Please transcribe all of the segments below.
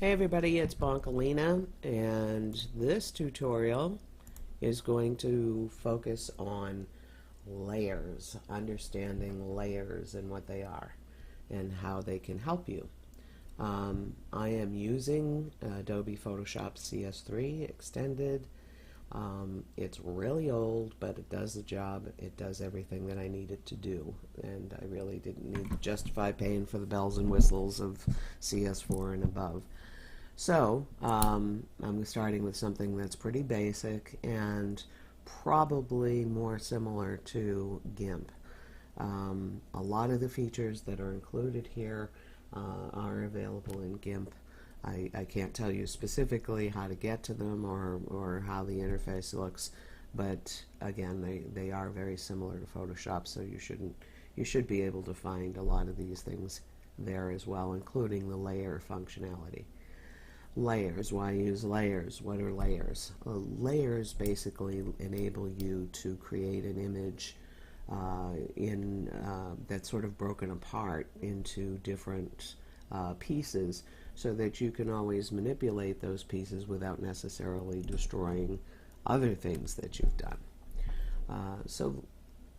Hey everybody, it's Bonkolina, and this tutorial is going to focus on layers, understanding layers and what they are and how they can help you. I am using Adobe Photoshop CS3 Extended. It's really old, but it does the job. It does everything that I need it to do, and I really didn't need to justify paying for the bells and whistles of CS4 and above. So, I'm starting with something that's pretty basic and probably more similar to GIMP. A lot of the features that are included here are available in GIMP. I can't tell you specifically how to get to them or how the interface looks, but again, they are very similar to Photoshop, so you should be able to find a lot of these things there as well, including the layer functionality. Layers. Why use layers? What are layers? Layers basically enable you to create an image that's sort of broken apart into different pieces so that you can always manipulate those pieces without necessarily destroying other things that you've done. So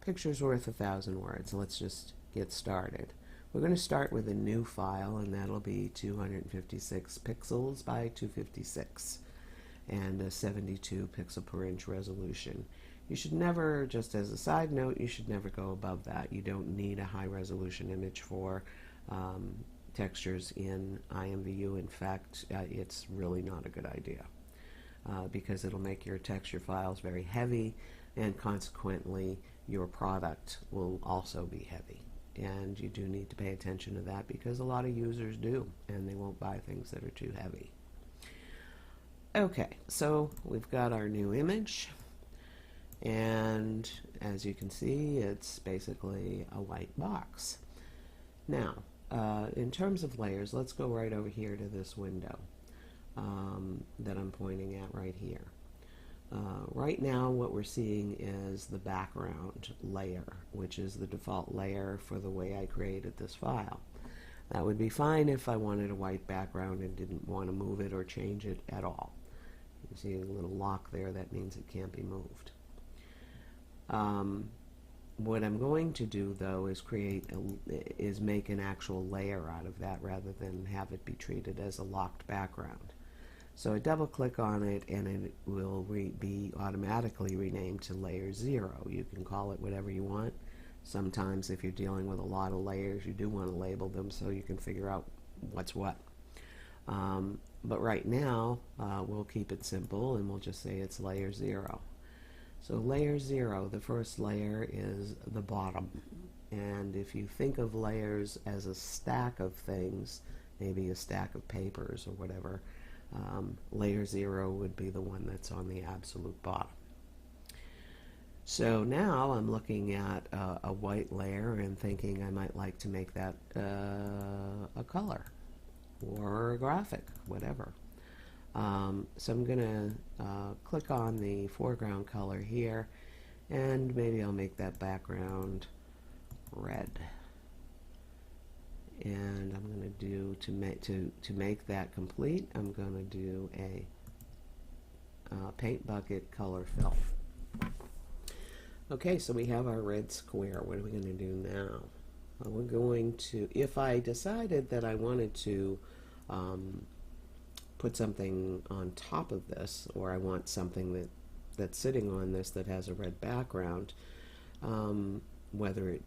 picture's worth 1,000 words. Let's just get started. We're going to start with a new file, and that'll be 256 pixels by 256 and a 72 pixel per inch resolution. You should never, just as a side note, you should never go above that. You don't need a high resolution image for textures in IMVU. In fact, it's really not a good idea because it'll make your texture files very heavy, and consequently your product will also be heavy. And you do need to pay attention to that because a lot of users do, and they won't buy things that are too heavy. Okay, so we've got our new image, and as you can see, it's basically a white box. Now, in terms of layers, let's go right over here to this window that I'm pointing at right here. Right now what we're seeing is the background layer, which is the default layer for the way I created this file. That would be fine if I wanted a white background and didn't want to move it or change it at all. You see a little lock there, that means it can't be moved. What I'm going to do though is make an actual layer out of that rather than have it be treated as a locked background. So I double click on it and it will be automatically renamed to layer 0. You can call it whatever you want. Sometimes if you're dealing with a lot of layers, you do want to label them so you can figure out what's what. But right now we'll keep it simple and we'll just say it's layer 0. So layer 0, the first layer is the bottom. And if you think of layers as a stack of things, maybe a stack of papers or whatever, layer 0 would be the one that's on the absolute bottom. So now I'm looking at a white layer and thinking I might like to make that a color or a graphic, whatever. So I'm going to click on the foreground color here, and maybe I'll make that background red. And I'm going to do, to make that complete, I'm going to do a paint bucket color fill. Okay, so we have our red square. What are we going to do now? We're going to, if I decided that I wanted to put something on top of this, or I want something that's sitting on this that has a red background, whether it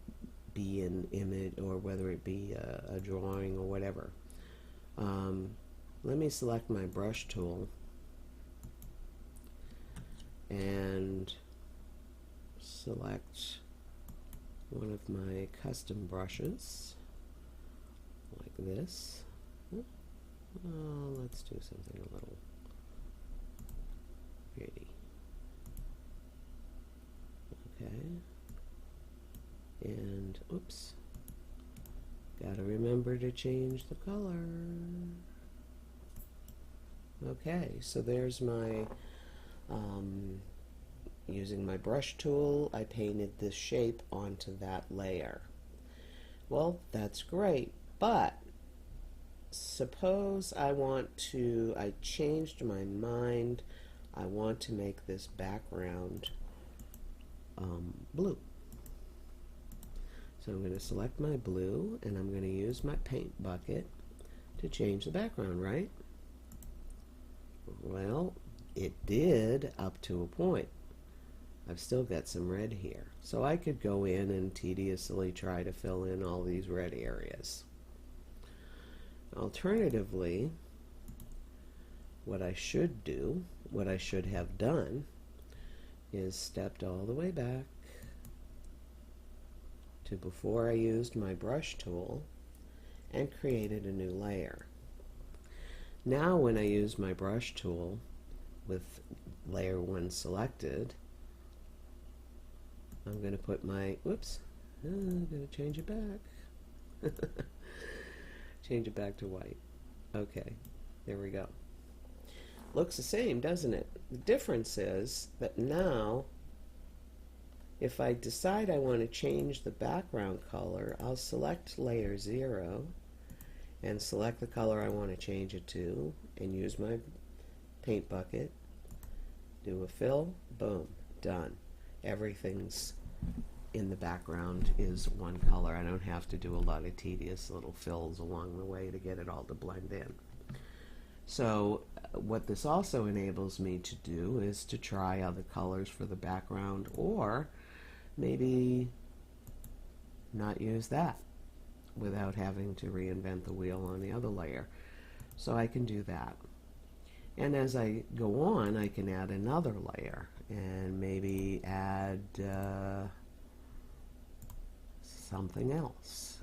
be an image or whether it be a drawing or whatever. Let me select my brush tool and select one of my custom brushes like this. Let's do something a little pretty. Okay. And oops, gotta remember to change the color. Okay, so there's my using my brush tool, I painted this shape onto that layer. Well, that's great, but suppose I changed my mind. I want to make this background blue. So I'm going to select my blue, and I'm going to use my paint bucket to change the background, right? Well, it did up to a point. I've still got some red here. So I could go in and tediously try to fill in all these red areas. Alternatively, what I should have done, is stepped all the way back to before I used my brush tool and created a new layer. Now when I use my brush tool with layer 1 selected, I'm going to put my, I'm going to change it back. Change it back to white. Okay, there we go. Looks the same, doesn't it? The difference is that now, if I decide I want to change the background color, I'll select layer 0 and select the color I want to change it to and use my paint bucket, do a fill, boom, done. Everything's in the background is one color. I don't have to do a lot of tedious little fills along the way to get it all to blend in. So what this also enables me to do is to try other colors for the background, or maybe not use that without having to reinvent the wheel on the other layer. So I can do that. And as I go on, I can add another layer and maybe add something else.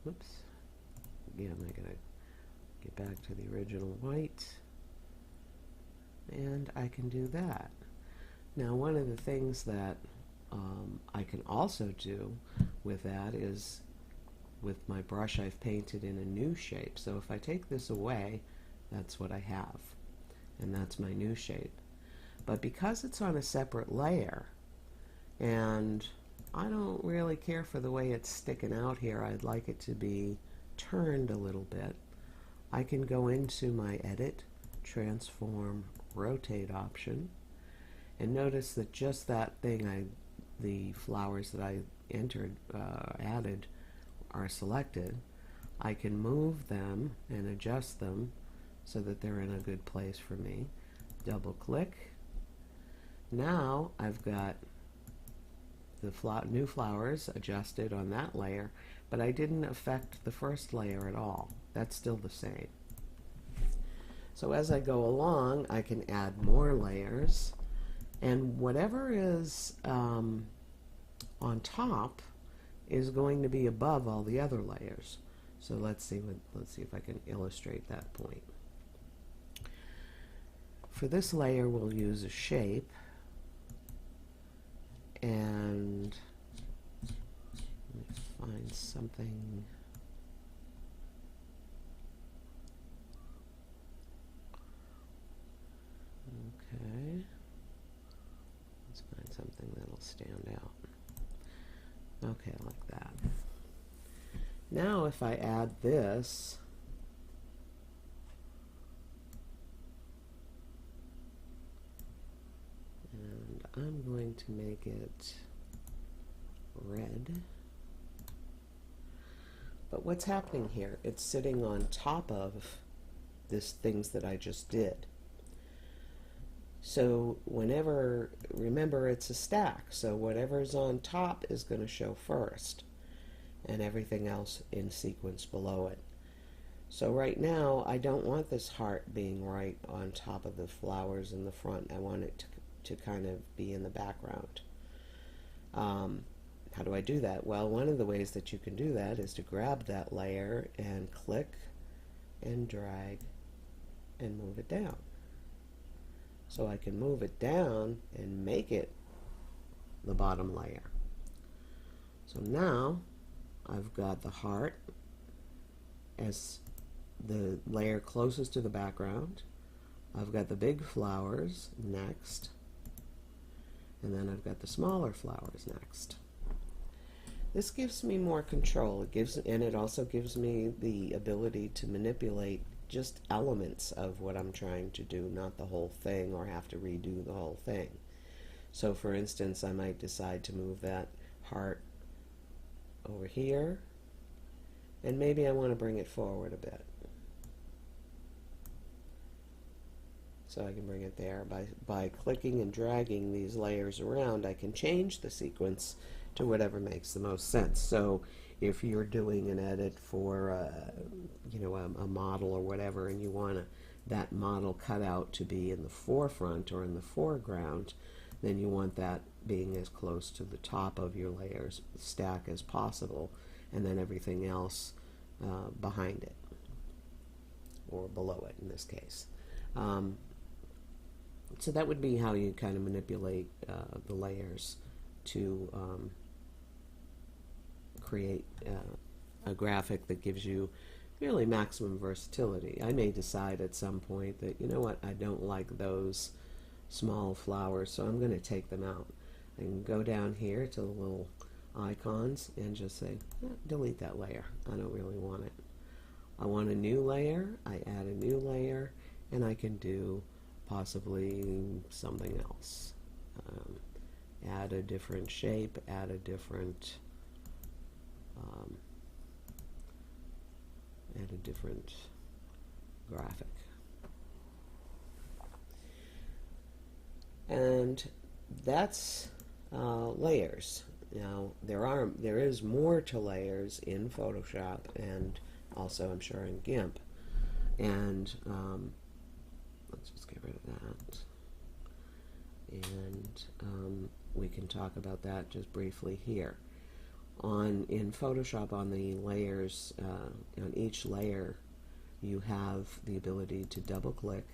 Whoops. Again, I'm going to get back to the original white. And I can do that. Now, one of the things that I can also do with that is, with my brush, I've painted in a new shape. So if I take this away, that's what I have. And that's my new shape. But because it's on a separate layer, and I don't really care for the way it's sticking out here, I'd like it to be turned a little bit, I can go into my Edit, Transform, Rotate option, and notice that just that thing, the flowers that I added are selected. I can move them and adjust them so that they're in a good place for me. Double click. Now I've got the new flowers adjusted on that layer, but I didn't affect the first layer at all. That's still the same. So as I go along, I can add more layers, and whatever is on top is going to be above all the other layers. So let's see if I can illustrate that point. For this layer, we'll use a shape, and let's find something. Okay, let's find something that'll stand out. Okay, like that. Now if I add this, and I'm going to make it red. But what's happening here? It's sitting on top of this things that I just did. So remember it's a stack, so whatever's on top is going to show first, and everything else in sequence below it. So right now, I don't want this heart being right on top of the flowers in the front. I want it to kind of be in the background. How do I do that? Well, one of the ways that you can do that is to grab that layer and click and drag and move it down. So I can move it down and make it the bottom layer. So now I've got the heart as the layer closest to the background. I've got the big flowers next. And then I've got the smaller flowers next. This gives me more control. And it also gives me the ability to manipulate just elements of what I'm trying to do, not the whole thing or have to redo the whole thing. So for instance, I might decide to move that heart over here, and maybe I want to bring it forward a bit. So I can bring it there. By clicking and dragging these layers around, I can change the sequence to whatever makes the most sense. So if you're doing an edit for a model or whatever, and you want that model cut out to be in the forefront or in the foreground, then you want that being as close to the top of your layers stack as possible, and then everything else behind it, or below it in this case. So that would be how you kind of manipulate the layers to create a graphic that gives you really maximum versatility. I may decide at some point that, you know what, I don't like those small flowers, so I'm going to take them out. I can go down here to the little icons and just say, delete that layer. I don't really want it. I want a new layer. I add a new layer, and I can do possibly something else. Add a different shape, add a different graphic. And that's layers. Now there is more to layers in Photoshop, and also I'm sure in GIMP. And let's just get rid of that. And we can talk about that just briefly here. In Photoshop, on the layers, on each layer, you have the ability to double click,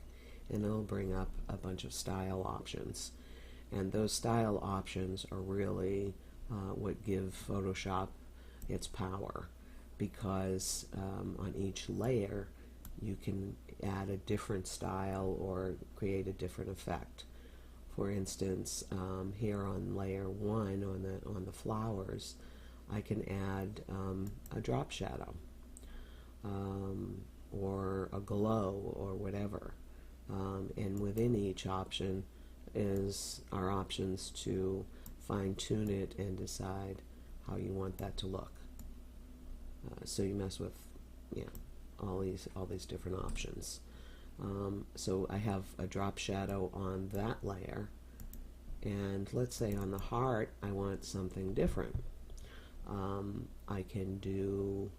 and it'll bring up a bunch of style options. And those style options are really what give Photoshop its power, because on each layer you can add a different style or create a different effect. For instance, here on layer 1 on the flowers, I can add a drop shadow or a glow or whatever. And within each option are options to fine-tune it and decide how you want that to look. So you mess with all these different options. So I have a drop shadow on that layer, and let's say on the heart I want something different. I can do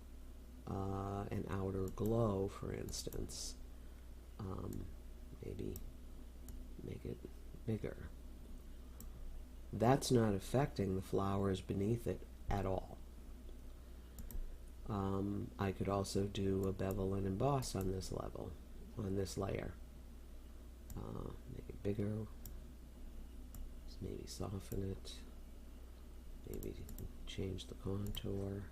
an outer glow, for instance. Maybe make it bigger. That's not affecting the flowers beneath it at all. I could also do a bevel and emboss on this level, on this layer. Make it bigger, maybe soften it, maybe change the contour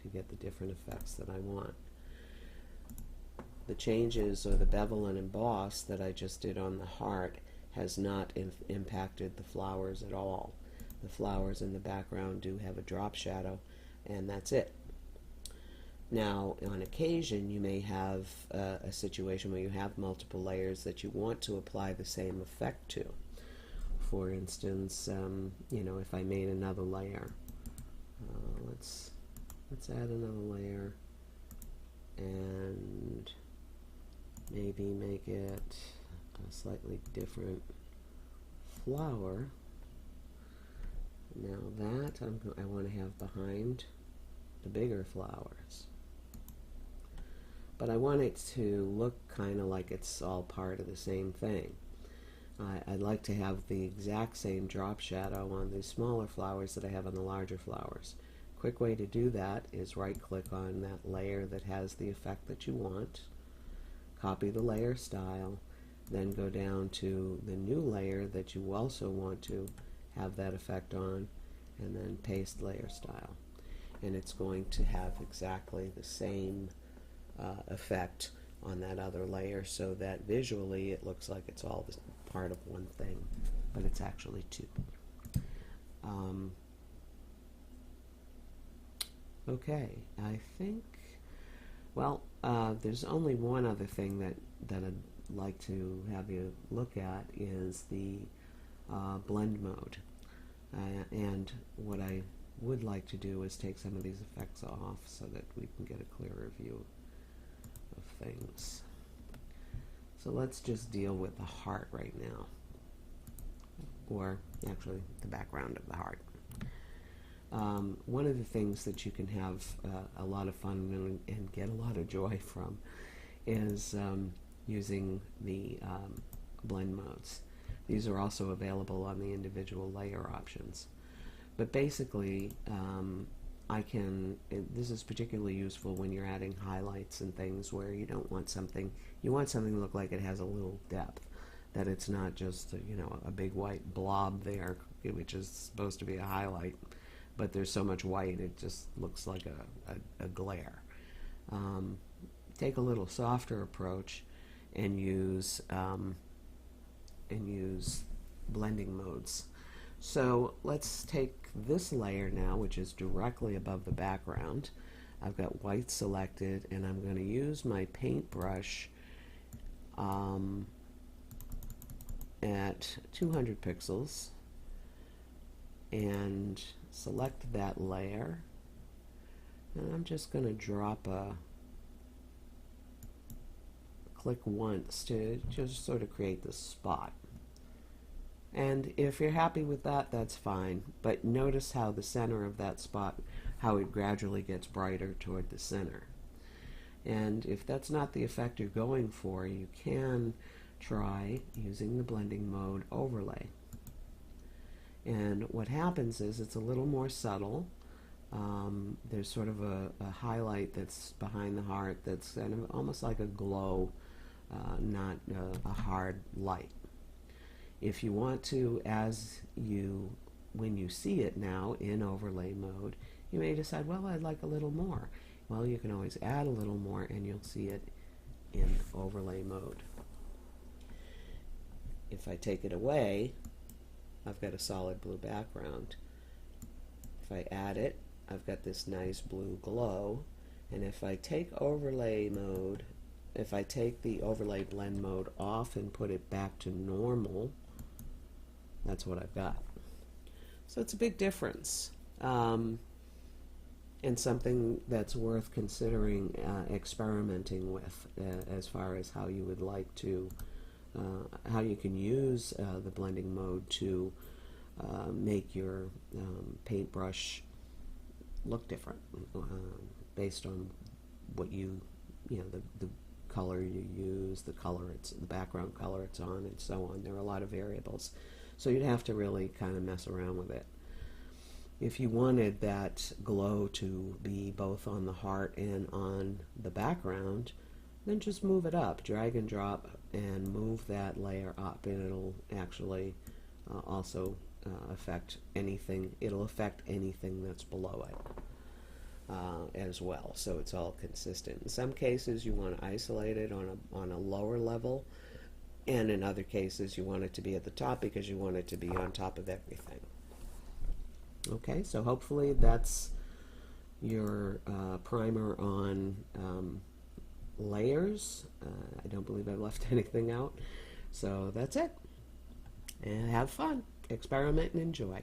to get the different effects that I want. The changes, or the bevel and emboss that I just did on the heart, has not impacted the flowers at all. The flowers in the background do have a drop shadow, and that's it. Now, on occasion, you may have a situation where you have multiple layers that you want to apply the same effect to. For instance, if I made another layer, let's add another layer, and maybe make it a slightly different flower. Now that I want to have behind the bigger flowers. But I want it to look kind of like it's all part of the same thing. I'd like to have the exact same drop shadow on the smaller flowers that I have on the larger flowers. Quick way to do that is right click on that layer that has the effect that you want, copy the layer style, then go down to the new layer that you also want to have that effect on, and then paste layer style. And it's going to have exactly the same effect on that other layer, so that visually it looks like it's all part of one thing, but it's actually two. Okay, I think, well, there's only one other thing that I'd like to have you look at is the blend mode. And what I would like to do is take some of these effects off so that we can get a clearer view of things. So let's just deal with the heart right now, or actually the background of the heart. One of the things that you can have a lot of fun and get a lot of joy from is using the blend modes. These are also available on the individual layer options. But basically, this is particularly useful when you're adding highlights and things where you don't want something, you want something to look like it has a little depth, that it's not just a big white blob there, which is supposed to be a highlight, but there's so much white it just looks like a glare. Take a little softer approach and use blending modes. So let's take this layer now, which is directly above the background. I've got white selected, and I'm going to use my paintbrush at 200 pixels and select that layer, and I'm just going to drop click once to just sort of create this spot. And if you're happy with that, that's fine, but notice how the center of that spot, how it gradually gets brighter toward the center. And if that's not the effect you're going for, you can try using the blending mode overlay. And what happens is it's a little more subtle. There's sort of a highlight that's behind the heart that's kind of almost like a glow, not a hard light. If you want to, when you see it now in overlay mode, you may decide, well, I'd like a little more. Well, you can always add a little more and you'll see it in overlay mode. If I take it away, I've got a solid blue background. If I add it, I've got this nice blue glow. And if I take overlay mode, if I take the overlay blend mode off and put it back to normal, that's what I've got. So it's a big difference, and something that's worth considering experimenting with as far as how you would like to, how you can use the blending mode to make your paintbrush look different based on what the color you use, the background color it's on, and so on. There are a lot of variables. So you'd have to really kind of mess around with it. If you wanted that glow to be both on the heart and on the background, then just move it up, drag and drop, and move that layer up, and it'll actually also affect anything. It'll affect anything that's below it as well. So it's all consistent. In some cases, you want to isolate it on a lower level. And in other cases, you want it to be at the top because you want it to be on top of everything. Okay, so hopefully that's your primer on layers. I don't believe I've left anything out. So that's it. And have fun. Experiment and enjoy.